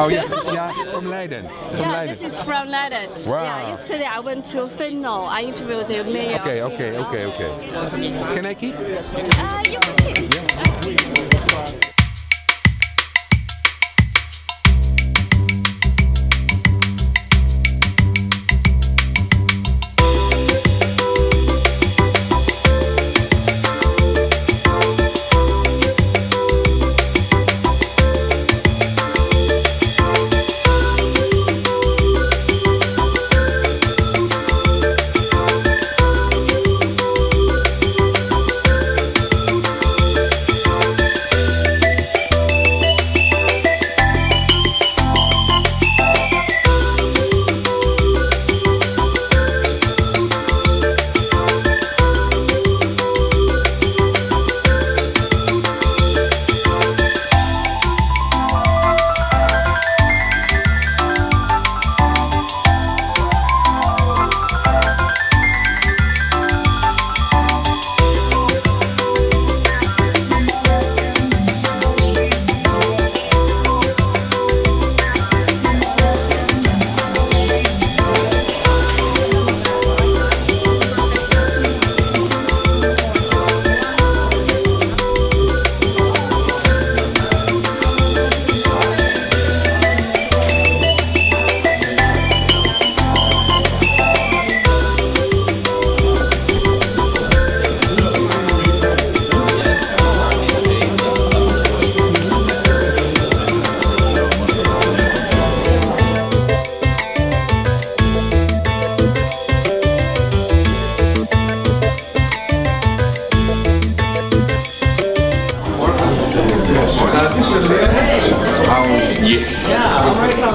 Oh yeah, yeah, from Leiden. From Leiden. This is from Leiden. Wow. Yeah, yesterday I went to Finland. I interviewed the mayor. Okay. Can I keep? You can keep.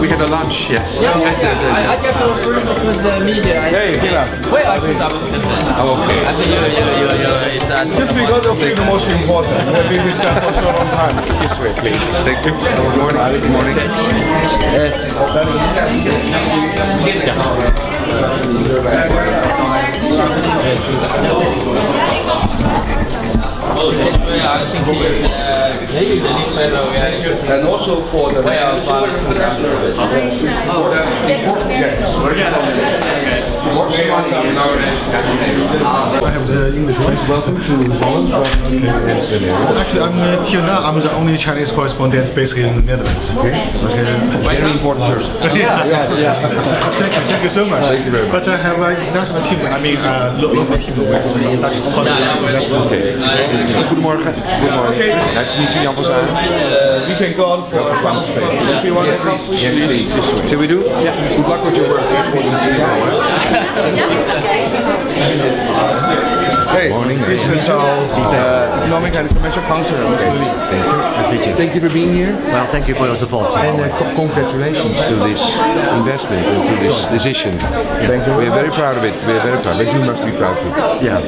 We had a lunch, yes. I just agreement with the media. Hey, Gila. Wait, I think that was consent. Oh, okay. I think it's just because of the most important. We have been with them for so long time. This way, please. Thank you. Good morning. Good morning. And also for the I have the English one. Welcome to Holland. Actually, I'm Tina. I'm the only Chinese correspondent based in the Netherlands. Very important person. Thank you so much. Thank you very much. But I have an international team. I mean, local team with some Dutch colleagues. Goedemorgen. Okay. Nice to meet you, Jan van Zaan. We can go on for a conversation. If you want to come, yes, please. Shall we do? Yeah. Good luck with your work. Hey, morning. This is our Economic and Information Council. Thank you. Nice to meet you. Thank you for being here. Well, thank you for your support. And congratulations to this investment and to this decision. Thank you. We are very proud of it. We are very proud. But you must be proud too. Yeah.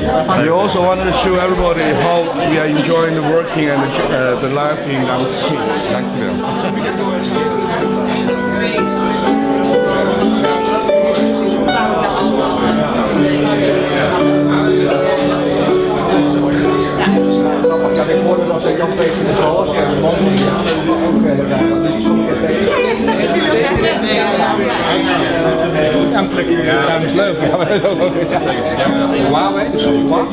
We also want to show everybody how we are enjoying the working and the life in Amstelveen. Dank je wel. Ik hoorde dat Jan Peter de Val als je een man van een plekje dat is leuk. Huawei, de software.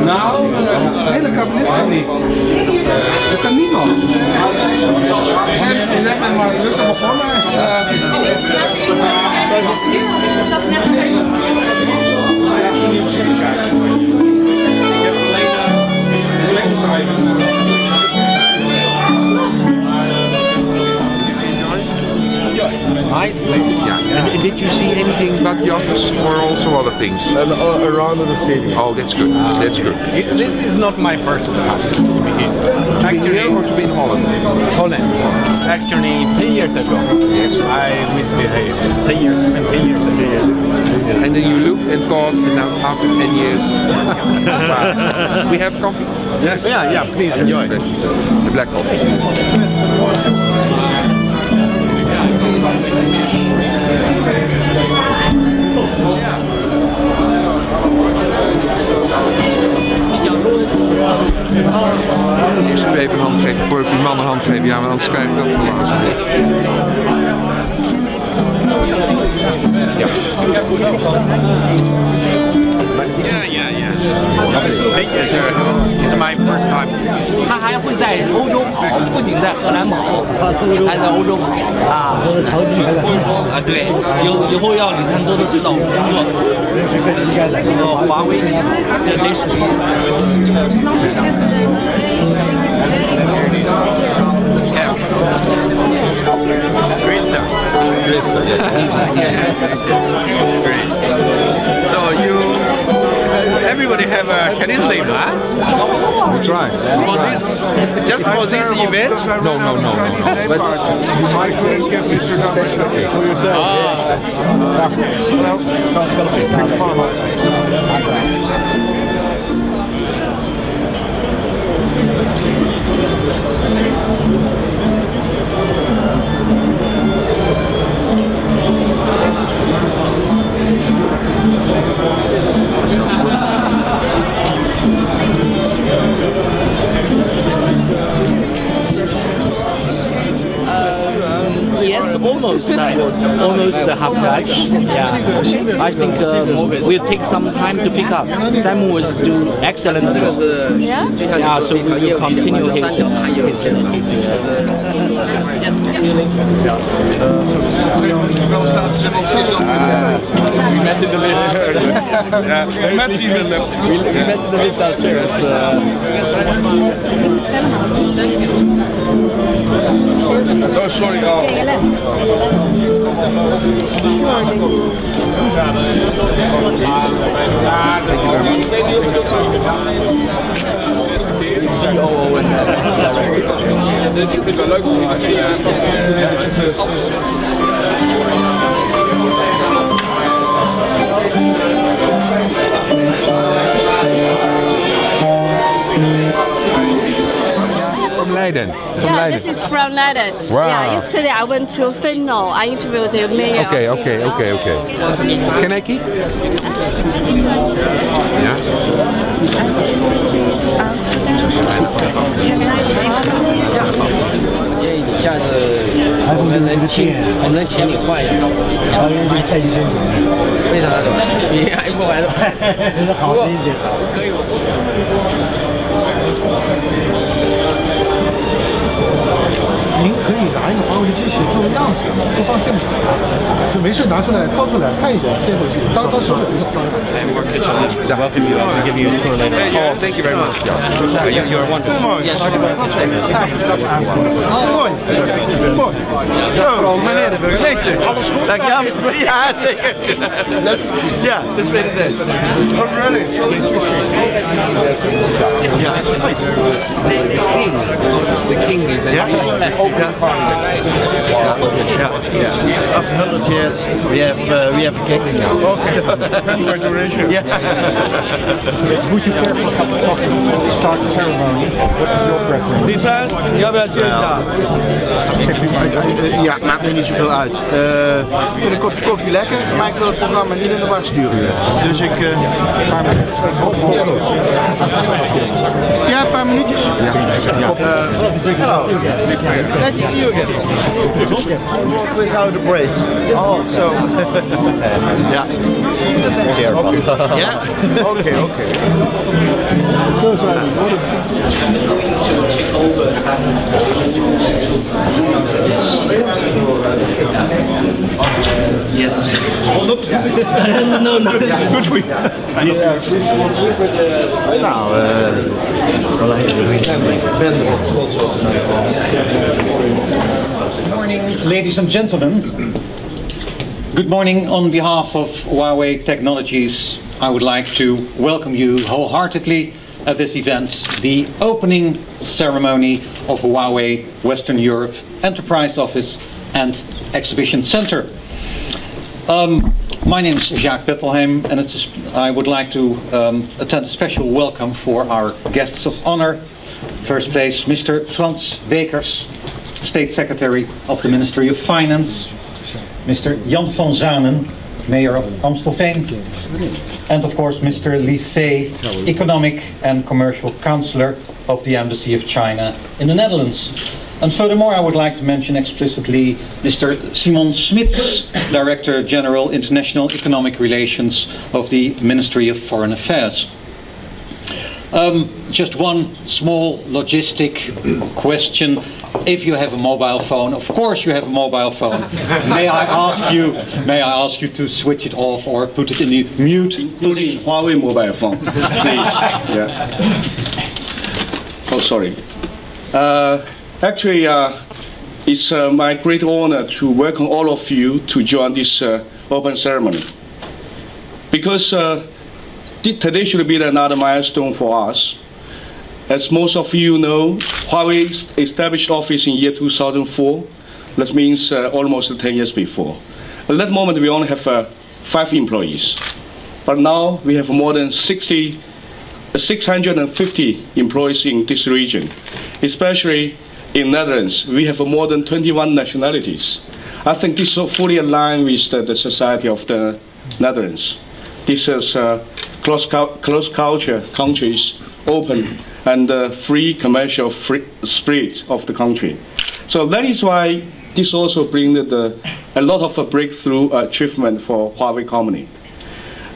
Nou, het hele kabinet kan niet. Dat kan niemand. En net met Mark Rutte begonnen. Nice place. Yeah. And did you see anything but the office or also other things? And around the city. Oh, that's good. That's good. This is not my first time to be here. To be here or to be in Holland? Holland. Actually, 10 years ago. Yes. I visited here. 10 years ago. And then you looked and thought, and now after 10 years, wow. We have coffee? Yes. Yeah, please enjoy. The black coffee. think it's my first time. 他还会在欧洲跑，不仅在荷兰跑，还在欧洲跑啊。对，以后要李三多都知道我们工作。这个华为这类视频。Great start. Great. So everybody have a Chinese name, huh? We try. For this, just for this event? No. But I couldn't give Mr. Numbers for yourself. Yes, almost half Dutch. Yeah, I think we'll take some time to pick up. Sam will do excellent job. Yeah, so we will continue his We met in the lift. Yeah, we met in the lift. We met in the lift downstairs. Oh, sorry. Ik vind het wel leuk om From Leiden. Yeah, this is from Leiden. Wow. Yeah, yesterday I went to Finland. I interviewed the mayor. Okay. Can I keep? Yeah. 建议你下次我们能请你换一个，为啥？比 iPhone 还是好一些，可以。您可以拿一个华为的机器作为样子，不放 SIM 卡，就没事拿出来掏出来看一眼，塞回去，当时有一个方案。Welcome you to give you a tour later. Oh, thank you very much. You're wonderful. Zo, meneer de burgemeester. Alles goed? Dank je wel. Ja, zeker. Ja, dat is wederzijds. Oh, really? Ja. The king is an open parliament. Yeah. After 100 years, we have a king now. Congratulations. Yeah. Would you care for a cup of coffee to start the ceremony? What is your preference? Lisa, jij bent ja, maakt me niet zoveel uit. Ik vind een kopje koffie lekker, maar ik wil het programma niet in de war sturen. Dus ik... ja, een paar minuutjes. Hello. Nice to see you again. Without the brace. Oh, so... ja. Ja? Okay. Yes. No. Good for you. Nou, Good morning, ladies and gentlemen. Good morning. On behalf of Huawei Technologies, I would like to welcome you wholeheartedly at this event, the opening ceremony of Huawei Western Europe Enterprise Office and Exhibition Center. My name is Jacques Bettelheim, and I would like to attend a special welcome for our guests of honor. First place, Mr. Frans Wekers, State Secretary of the Ministry of Finance, Mr. Jan van Zanen, Mayor of Amstelveen, and of course Mr. Li Fei, Economic and Commercial Counselor of the Embassy of China in the Netherlands. And furthermore, I would like to mention explicitly Mr. Simon Smits, Director General International Economic Relations of the Ministry of Foreign Affairs. Just one small logistic question. If you have a mobile phone, of course you have a mobile phone. May I ask you to switch it off or put it in the mute position? Huawei mobile phone, please. Yeah. Oh, sorry. Actually, it's my great honor to welcome all of you to join this open ceremony. Because today should be another milestone for us. As most of you know, Huawei established office in year 2004. That means almost 10 years before. At that moment, we only have 5 employees. But now we have more than 650 employees in this region, especially in Netherlands. We have more than 21 nationalities. I think this is fully aligned with the society of the Netherlands. This is close culture countries, open and free commercial spirit of the country. So that is why this also brings a lot of breakthrough achievement for Huawei company.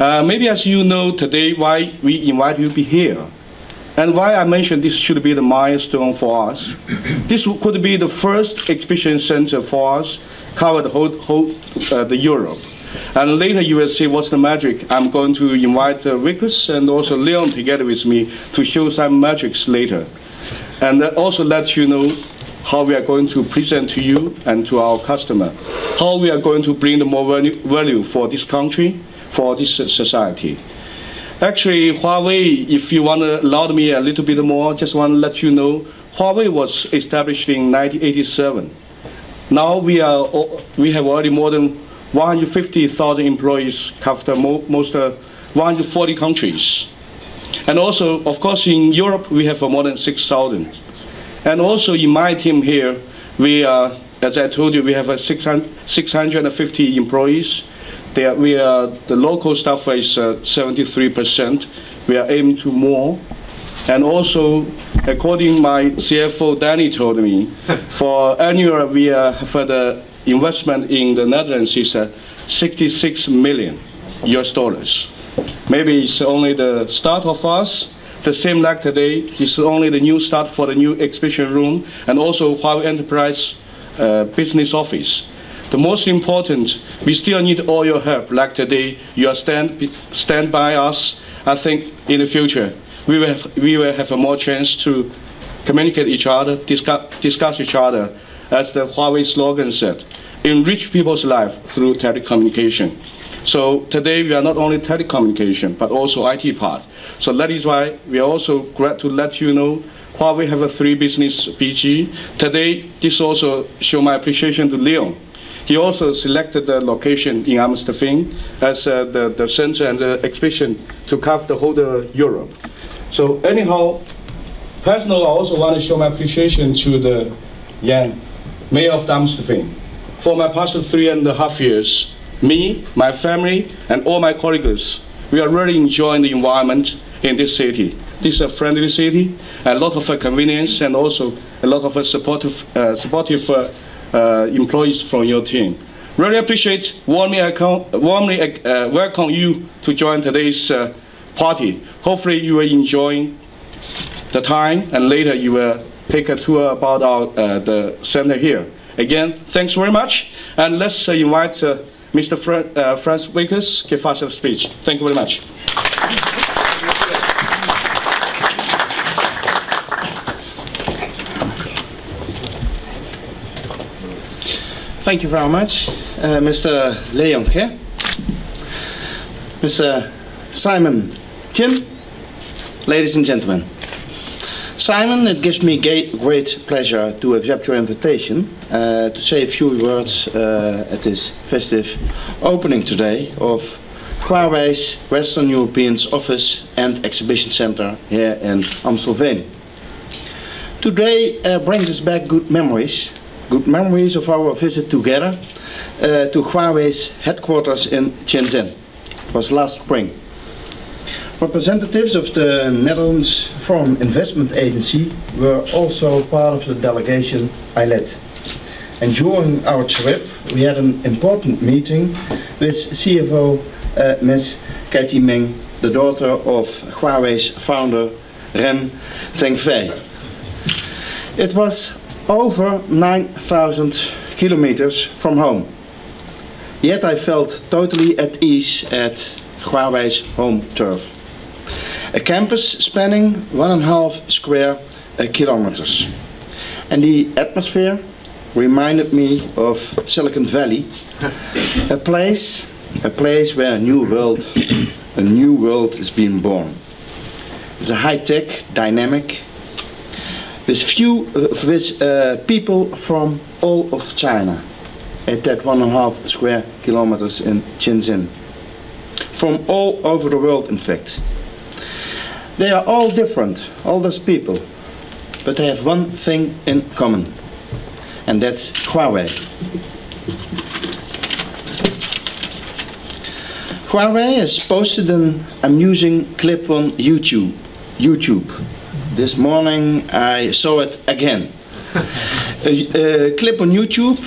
Maybe as you know today why we invite you to be here. And why I mentioned this should be the milestone for us. This could be the first exhibition center for us, cover the whole Europe. And later you will see what's the magic. I'm going to invite Vickers and also Leon together with me to show some magics later. And also let you know how we are going to present to you and to our customer, how we are going to bring the more value for this country, for this society. Actually, Huawei, if you want to allow me a little bit more, just want to let you know, Huawei was established in 1987. Now we have already more than 150,000 employees cover most 140 countries. And also, of course, in Europe, we have more than 6,000. And also in my team here, we are, as I told you, we have 650 employees. The local staff is 73%. We are aiming to more. And also, according my CFO, Danny told me, for annual, we have the investment in the Netherlands is $66 million US. Maybe it's only the start of us. The same like today, it's only the new start for the new exhibition room and also Huawei Enterprise business office. The most important, we still need all your help. Like today, you are stand by us. I think in the future, we will have a more chance to communicate each other, discuss each other, as the Huawei slogan said, enrich people's life through telecommunication. So today we are not only telecommunication, but also IT part. So that is why we are also glad to let you know Huawei have a 3 business PG. Today, this also show my appreciation to Leon. He also selected the location in Amstelveen as the center and the exhibition to cover the whole Europe. So anyhow, personally, I also want to show my appreciation to the Jan, Mayor of Amstelveen. For my past 3.5 years, me, my family, and all my colleagues, we are really enjoying the environment in this city. This is a friendly city, a lot of convenience, and also a lot of supportive employees from your team. Really appreciate, warmly welcome you to join today's party. Hopefully you will enjoy the time, and later you will take a tour about the center here. Again, thanks very much, and let's invite Mr. Franz Vickers to give us a speech. Thank you very much. Thank you very much, Mr. Leon Ge, Mr. Simon Chin, ladies and gentlemen. Simon, it gives me great pleasure to accept your invitation to say a few words at this festive opening today of Huawei's Western European office and exhibition center here in Amstelveen. Today brings us back good memories of our visit together to Huawei's headquarters in Shenzhen. It was last spring. Representatives of the Netherlands Foreign Investment Agency were also part of the delegation I led. And during our trip, we had an important meeting with CFO Ms. Katie Meng, the daughter of Huawei's founder, ruim, zijn. It was over 9,000 kilometers from home. Yet I felt totally at ease at Huawei's home turf. A campus spanning 1.5 square kilometers. And the atmosphere reminded me of Silicon Valley, a place where a new world is being born. It's a high-tech, dynamic, with people from all of China at that 1.5 square kilometers in Shenzhen. From all over the world, in fact. They are all different, all those people, but they have one thing in common, and that's Huawei. Huawei has posted an amusing clip on YouTube. This morning I saw it again. A clip on YouTube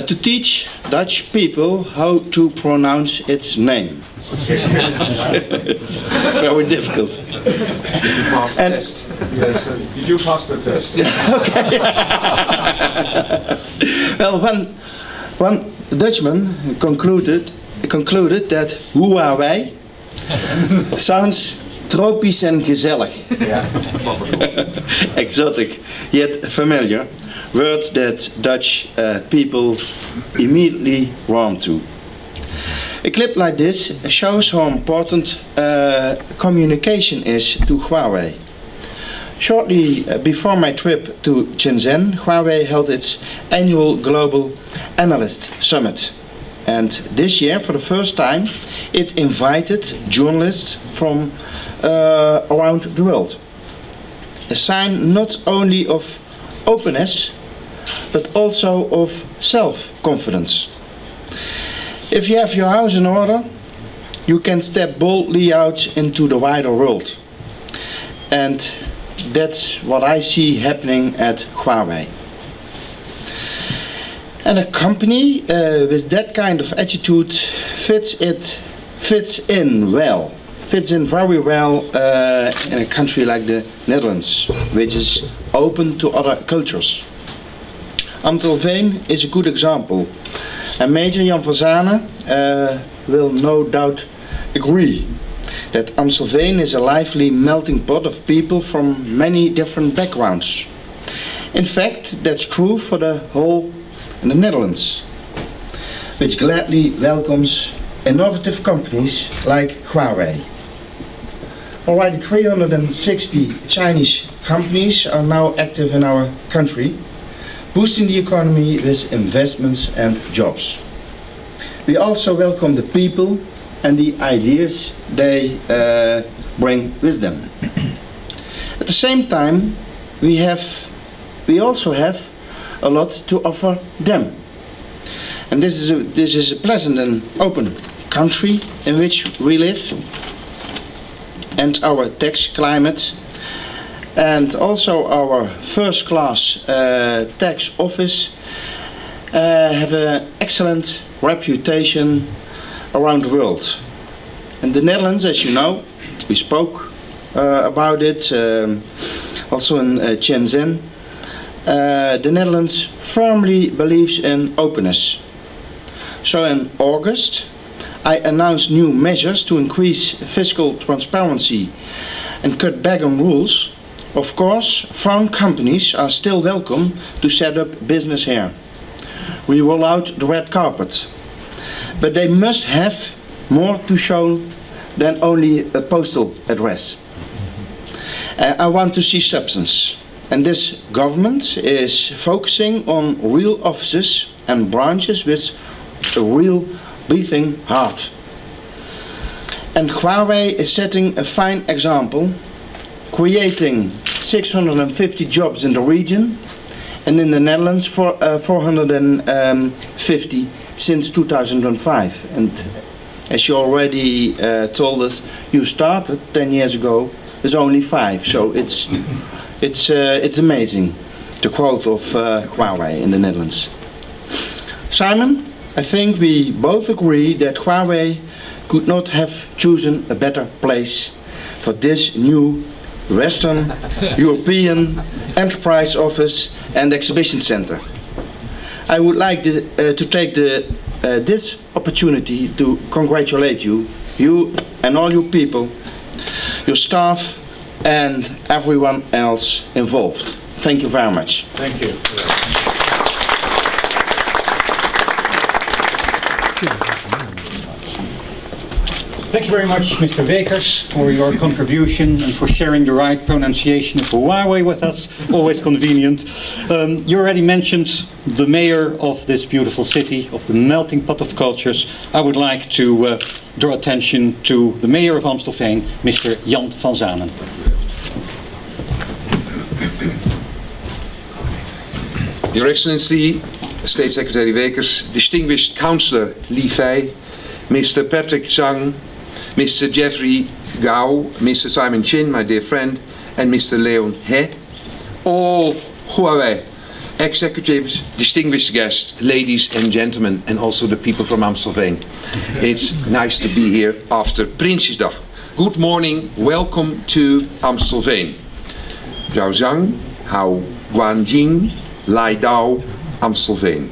to teach Dutch people how to pronounce its name. It's very difficult. Did you pass the test? Yes. Did you pass the test? Okay. Well, one Dutchman concluded that Huawei sounds tropisch and gezellig. Yeah. Exotic, yet familiar. Words that Dutch people immediately warm to. A clip like this shows how important communication is to Huawei. Shortly before my trip to Shenzhen, Huawei held its annual Global Analyst Summit. And this year, for the first time, it invited journalists from around the world. A sign not only of openness, but also of self-confidence. If you have your house in order, you can step boldly out into the wider world. And that's what I see happening at Huawei. And a company with that kind of attitude fits in very well in a country like the Netherlands, which is open to other cultures. Amstelveen is a good example. And Major Jan van Zanen will no doubt agree that Amstelveen is a lively melting pot of people from many different backgrounds. In fact, that's true for the whole in the Netherlands, which gladly welcomes innovative companies like Huawei. Already 360 Chinese companies are now active in our country, boosting the economy with investments and jobs. We also welcome the people and the ideas they bring with them. At the same time, we also have a lot to offer them. And this is a pleasant and open country in which we live, and our tax climate, and also our first-class tax office have an excellent reputation around the world. And the Netherlands, as you know, we spoke about it also in Shenzhen. The Netherlands firmly believes in openness. So in August, I announced new measures to increase fiscal transparency and cut back on rules. Of course, foreign companies are still welcome to set up business here. We roll out the red carpet. But they must have more to show than only a postal address. I want to see substance. And this government is focusing on real offices and branches with a real beating heart. And Huawei is setting a fine example, creating 650 jobs in the region, and in the Netherlands for 450 since 2005. And as you already told us, you started 10 years ago with only 5. So it's amazing, the growth of Huawei in the Netherlands. Simon, I think we both agree that Huawei could not have chosen a better place for this new Western European Enterprise Office and Exhibition Center. I would like to take this opportunity to congratulate you and all you people, your staff and everyone else involved. Thank you very much. Thank you. Thank you very much, Mr. Wekers, for your contribution and for sharing the right pronunciation of Huawei with us. Always convenient. You already mentioned the mayor of this beautiful city, of the melting pot of cultures. I would like to draw attention to the mayor of Amstelveen, Mr. Jan van Zanen. Your Excellency, State Secretary Wekers, distinguished Councillor Li Fei, Mr. Patrick Zhang, Mr. Jeffrey Gao, Mr. Simon Chin, my dear friend, and Mr. Leon He, all Huawei executives, distinguished guests, ladies and gentlemen, and also the people from Amstelveen. It's nice to be here after Prinsjesdag. Good morning, welcome to Amstelveen. Zhao Zhang, Hao Guanjing, Lai Dao, Amstelveen.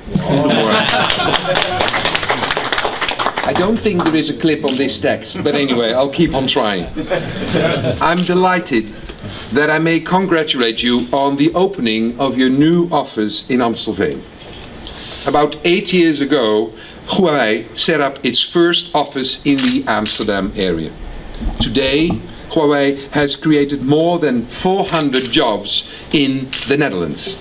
I don't think there is a clip on this text, but anyway, I'll keep on trying. I'm delighted that I may congratulate you on the opening of your new office in Amstelveen. About 8 years ago, Huawei set up its first office in the Amsterdam area. Today, Huawei has created more than 400 jobs in the Netherlands.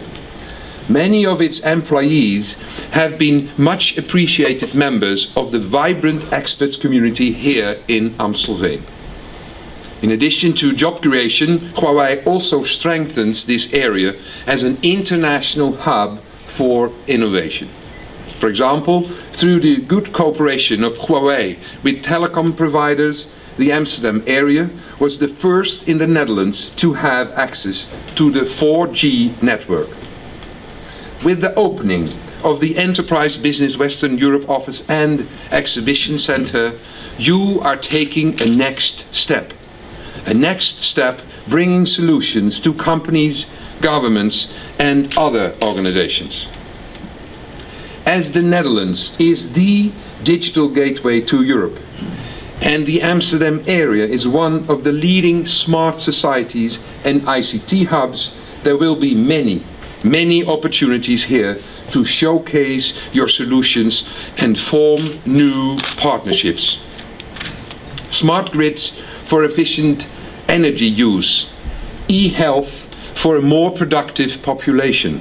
Many of its employees have been much appreciated members of the vibrant expert community here in Amstelveen. In addition to job creation, Huawei also strengthens this area as an international hub for innovation. For example, through the good cooperation of Huawei with telecom providers, the Amsterdam area was the first in the Netherlands to have access to the 4G network. With the opening of the Enterprise Business Western Europe office and exhibition center, you are taking a next step. A next step bringing solutions to companies, governments and other organizations. As the Netherlands is the digital gateway to Europe, and the Amsterdam area is one of the leading smart societies and ICT hubs, there will be many opportunities here to showcase your solutions and form new partnerships. Smart grids for efficient energy use, e-health for a more productive population,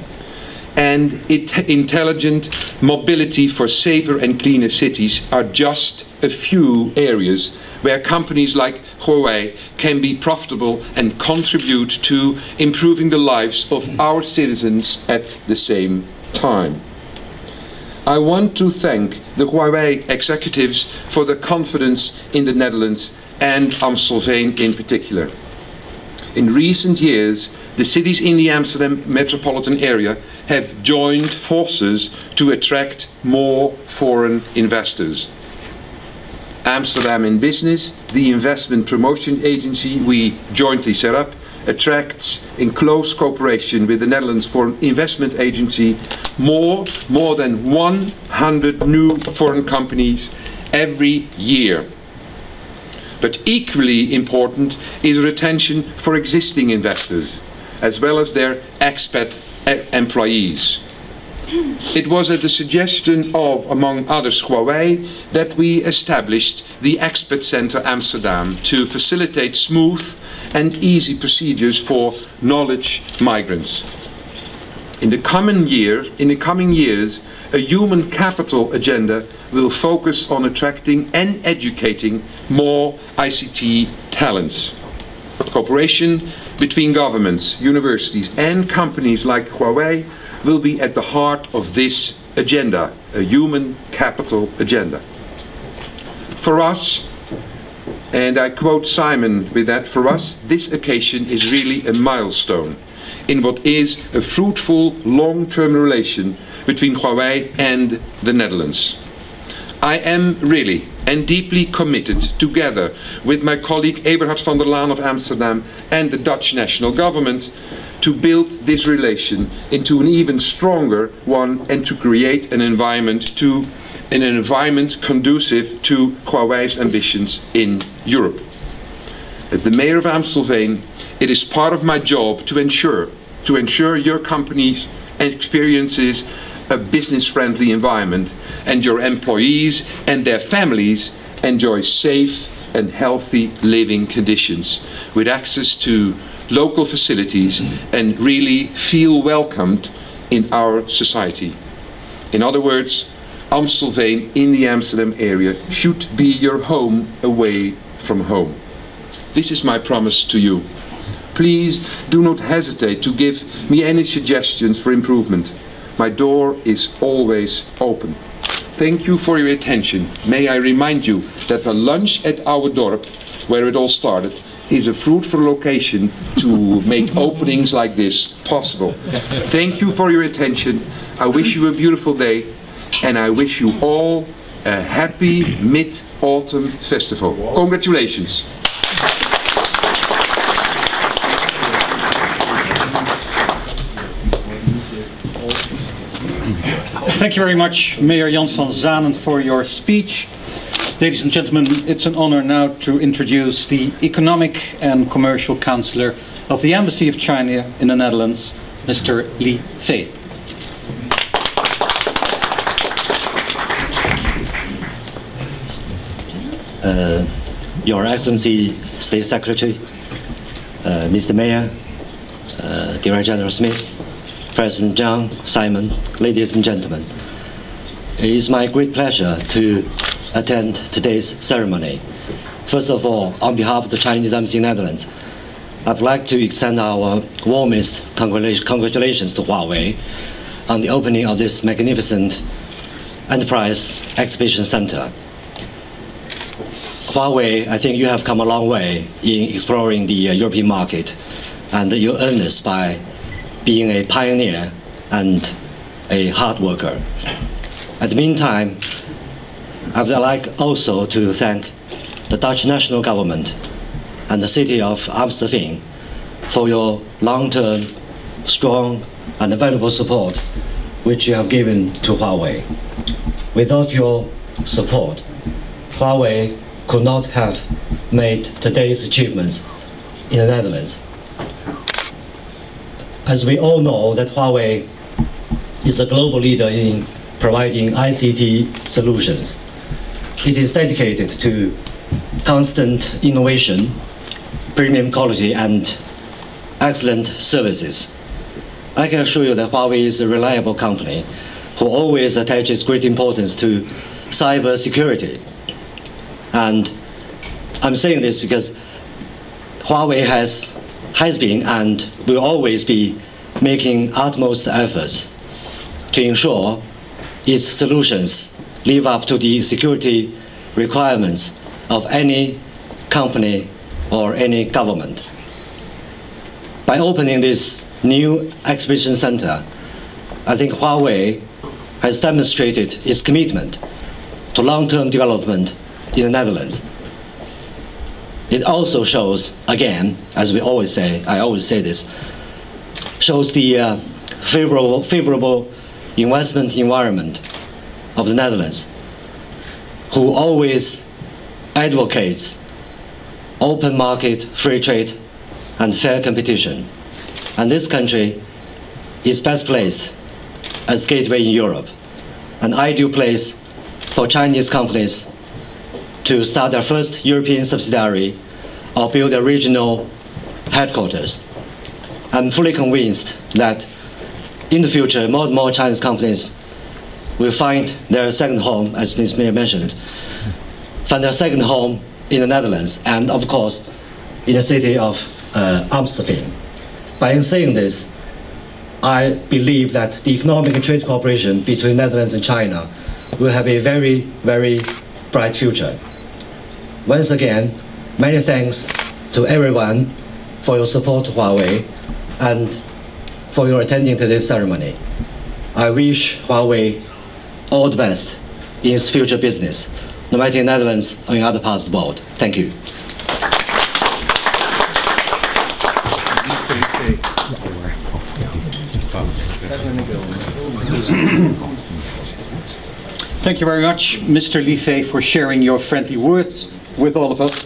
and intelligent mobility for safer and cleaner cities are just a few areas where companies like Huawei can be profitable and contribute to improving the lives of our citizens at the same time. I want to thank the Huawei executives for the confidence in the Netherlands and Amstelveen in particular. In recent years, the cities in the Amsterdam metropolitan area have joined forces to attract more foreign investors. Amsterdam in Business, the investment promotion agency we jointly set up, attracts, in close cooperation with the Netherlands Foreign Investment Agency, more than 100 new foreign companies every year. But equally important is retention for existing investors, as well as their expat employees. It was at the suggestion of, among others, Huawei, that we established the Expat Center Amsterdam to facilitate smooth and easy procedures for knowledge migrants. In the coming years, a human capital agenda will focus on attracting and educating more ICT talents. Cooperation between governments, universities and companies like Huawei will be at the heart of this agenda, a human capital agenda. For us, and I quote Simon with that, for us this occasion is really a milestone in what is a fruitful long-term relation between Huawei and the Netherlands. I am really and deeply committed, together with my colleague Eberhard van der Laan of Amsterdam and the Dutch national government, to build this relation into an even stronger one and to create an environment conducive to Huawei's ambitions in Europe. As the mayor of Amstelveen, it is part of my job to ensure your company experiences a business-friendly environment and your employees and their families enjoy safe and healthy living conditions with access to local facilities and really feel welcomed in our society. In other words, Amstelveen in the Amsterdam area should be your home away from home. This is my promise to you. Please do not hesitate to give me any suggestions for improvement. My door is always open. Thank you for your attention. May I remind you that the lunch at our dorp, where it all started, is a fruitful location to make openings like this possible. Thank you for your attention. I wish you a beautiful day, and I wish you all a happy Mid-Autumn Festival. Congratulations. Thank you very much, Mayor Jan van Zanen, for your speech. Ladies and gentlemen, it's an honor now to introduce the Economic and Commercial Counselor of the Embassy of China in the Netherlands, Mr. Li Fei. Your Excellency, State Secretary, Mr. Mayor, Director General Smith, President John, Simon, ladies and gentlemen. It is my great pleasure to attend today's ceremony. First of all, on behalf of the Chinese Embassy in the Netherlands, I'd like to extend our warmest congratulations to Huawei on the opening of this magnificent enterprise exhibition center. Huawei, I think you have come a long way in exploring the European market, and you earned this by being a pioneer and a hard worker. At the meantime, I would like also to thank the Dutch national government and the city of Amstelveen for your long-term, strong and valuable support which you have given to Huawei. Without your support, Huawei could not have made today's achievements in the Netherlands. As we all know that Huawei is a global leader in providing ICT solutions. It is dedicated to constant innovation, premium quality and excellent services. I can assure you that Huawei is a reliable company who always attaches great importance to cyber security. And I'm saying this because Huawei has been and will always be making utmost efforts to ensure its solutions live up to the security requirements of any company or any government. By opening this new exhibition center, I think Huawei has demonstrated its commitment to long-term development in the Netherlands. It also shows, again, as we always say, I always say this, shows the favorable investment environment of the Netherlands, who always advocates open market, free trade, and fair competition. And this country is best placed as gateway in Europe, an ideal place for Chinese companies to start their first European subsidiary or build a regional headquarters. I'm fully convinced that in the future, more and more Chinese companies will find their second home, as Ms. Mayor mentioned, find their second home in the Netherlands, and of course, in the city of Amstelveen. By saying this, I believe that the economic and trade cooperation between Netherlands and China will have a very, very bright future. Once again, many thanks to everyone for your support to Huawei and for your attending to this ceremony. I wish Huawei all the best in its future business. no matter in the Netherlands or in other parts of the world. Thank you. Thank you very much, Mr. Liefé, for sharing your friendly words with all of us.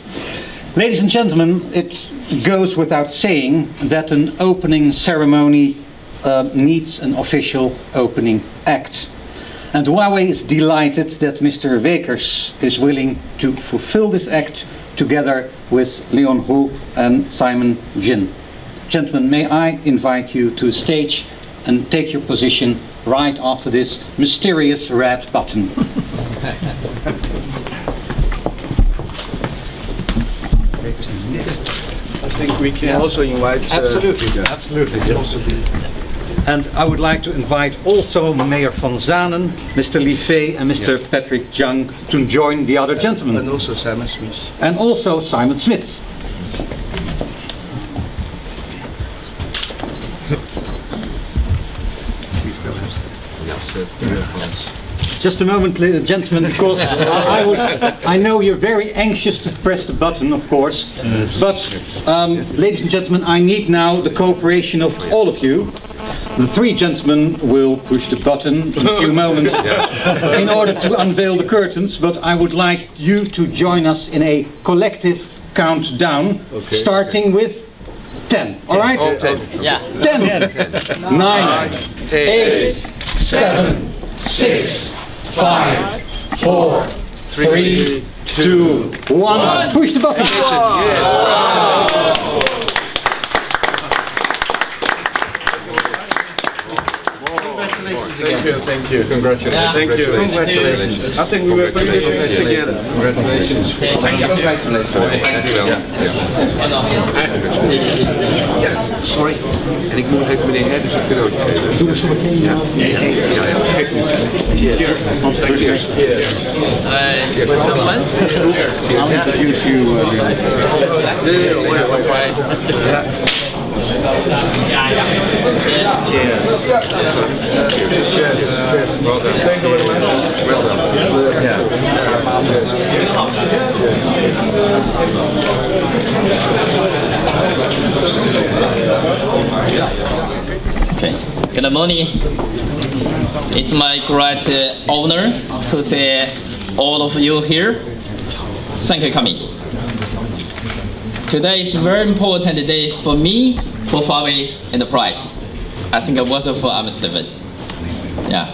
Ladies and gentlemen, it goes without saying that an opening ceremony needs an official opening act. And Huawei is delighted that Mr. Wekers is willing to fulfill this act together with Leon Hu and Simon Jin. Gentlemen, may I invite you to the stage and take your position right after this mysterious red button. I think we can also invite... Absolutely, absolutely. Yes. And I would like to invite also Mayor van Zanen, Mr. Liefé and Mr. Patrick Jung to join the other gentlemen. And also Simon Smith. And also Simon Smith. Just a moment, gentlemen, because I know you're very anxious to press the button, of course, but ladies and gentlemen, I need now the cooperation of all of you. The three gentlemen will push the button in a few moments in order to unveil the curtains, but I would like you to join us in a collective countdown, starting with 10. All right? 10. Yeah. 10, 9, 8, 7, 6, 5, 4, 3, 2, 1. Push the button. Thank you, thank you. Congratulations. Yeah. Thank you. Congratulations. I think we were pretty good together. Congratulations. Thank you. Sorry. En ik moet nog even meneer Herders een cadeautje geven. Doe er zo meteen. Ja. Cheers. I'll introduce you. Cheers. Cheers. Well done. Thank you very much. Well done. Okay. Good morning. It's my great honor to see all of you here. Thank you for coming. Today is a very important day for me, for Huawei Enterprise. I think also for Amstelveen. Yeah.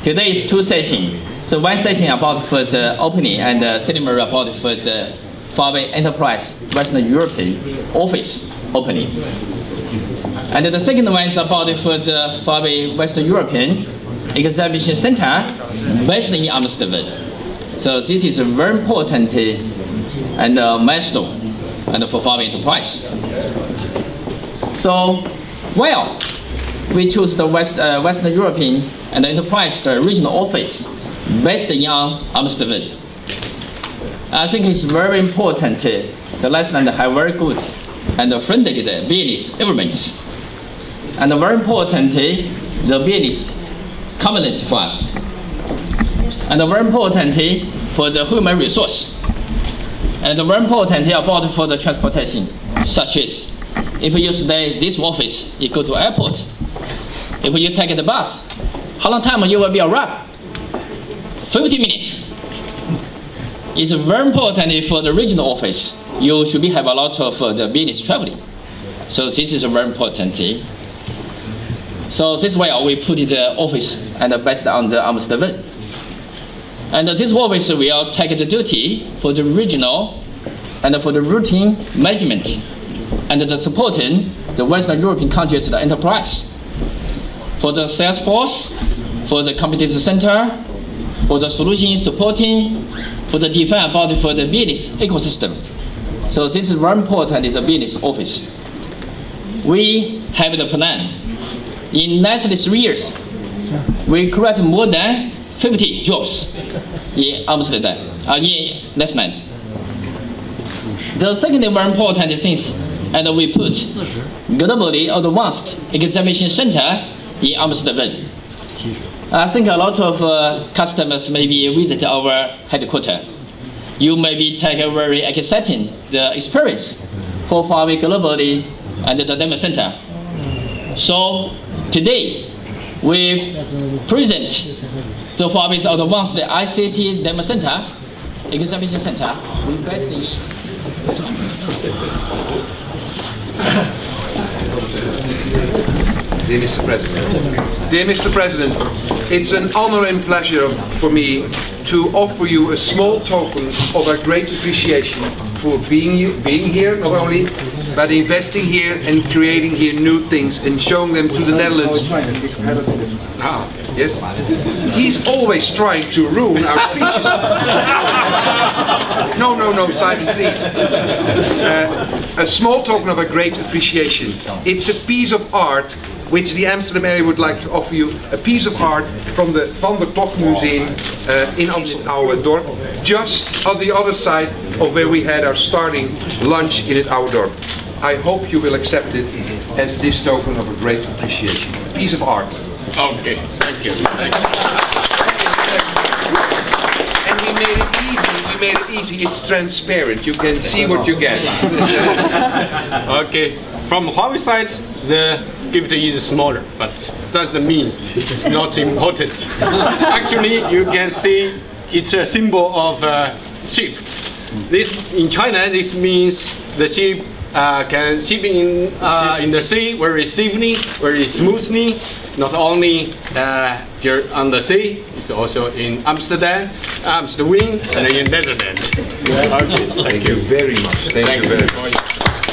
Today is two sessions. So one session about for the opening and the ceremony about for the Huawei Enterprise Western European office opening. And the second one is about for the Huawei Western European Exhibition Center based in Amstelveen. So this is a very important and milestone and for Huawei Enterprise. So, well, we choose the Western European and Enterprise regional office based in Amstelveen. I think it's very important the Netherlands have very good and friendly business environment. And very important the business community for us. And very important for the human resource. And very important about for the transportation, such as if you stay this office, you go to airport. If you take the bus, how long time you will be arrived? 50 minutes. It's very important for the regional office. You should have a lot of the business traveling. So this is very important. So this way we put the office and based on the Amstelveen. And this office will take the duty for the regional and for the routine management and the supporting the Western European countries, the enterprise. For the sales force, for the competence center, for the solution supporting, for the define about for the business ecosystem. So this is very important in the business office. We have the plan. In next 3 years, we create more than 50 jobs in Amsterdam, in Netherlands. The second very important thing, and we put globally advanced examination center in Amstelveen. I think a lot of customers maybe visit our headquarters. You maybe take a very exciting the experience for Huawei globally and the demo center. So today we present the Huawei's advanced ICT demo center, exhibition center, based in Dear Mr. President. Dear Mr. President, it's an honor and pleasure for me to offer you a small token of our great appreciation for being here, not only, but investing here and creating here new things and showing them to the Netherlands. Ah, yes. He's always trying to ruin our speeches. No, Simon, please. A small token of our great appreciation. It's a piece of art which the Amsterdam area would like to offer you, a piece of art from the Van der Klok Museum in Amsterdam, just on the other side of where we had our starting lunch in het Oude Dorp. I hope you will accept it as this token of a great appreciation. A piece of art. Okay, thank you. Thank you. And we made it easy, it's transparent, you can see what you get. Okay, from Huawei side, the gift is smaller, but that's the mean. It's not important. Actually, you can see it's a symbol of a ship. This in China, this means the ship can ship in the sea very safely, very smoothly. Not only on the sea, it's also in Amsterdam, Amstelveen, and in Netherlands. Okay, thank you very much. Thank you very much.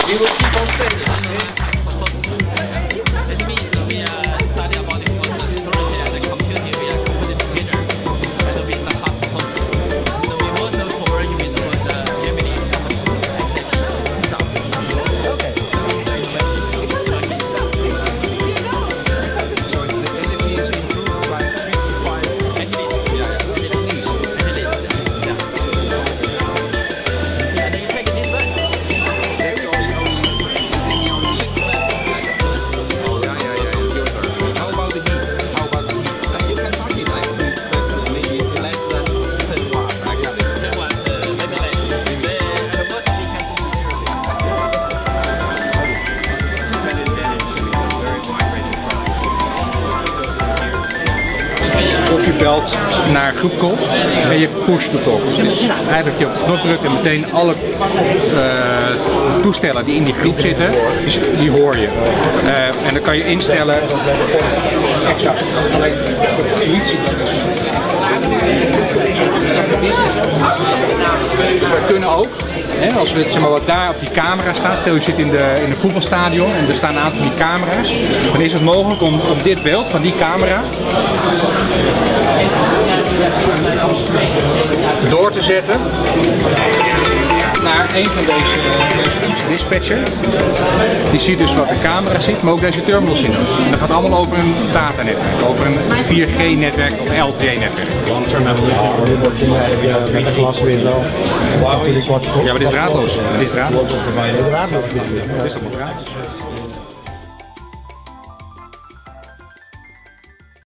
We will keep on saying it. Of je belt naar groepcall en je push to talk. Dus eigenlijk je op de knop drukt en meteen alle toestellen die in die groep zitten, die hoor je. En dan kan je instellen, exact, alleen de politie. Dus wij kunnen ook, als we zeg maar, wat daar op die camera staat, stel je zit in een voetbalstadion en er staan een aantal van die camera's, dan is het mogelijk om op dit beeld van die camera door te zetten naar een van deze dispatcher. Die ziet dus wat de camera ziet, maar ook deze terminals zien dat. En dat gaat allemaal over een datanetwerk, over een 4G-netwerk of LTE-netwerk. Ja, maar dit is draadloos. Dit is draadloos. Dit is allemaal gratis.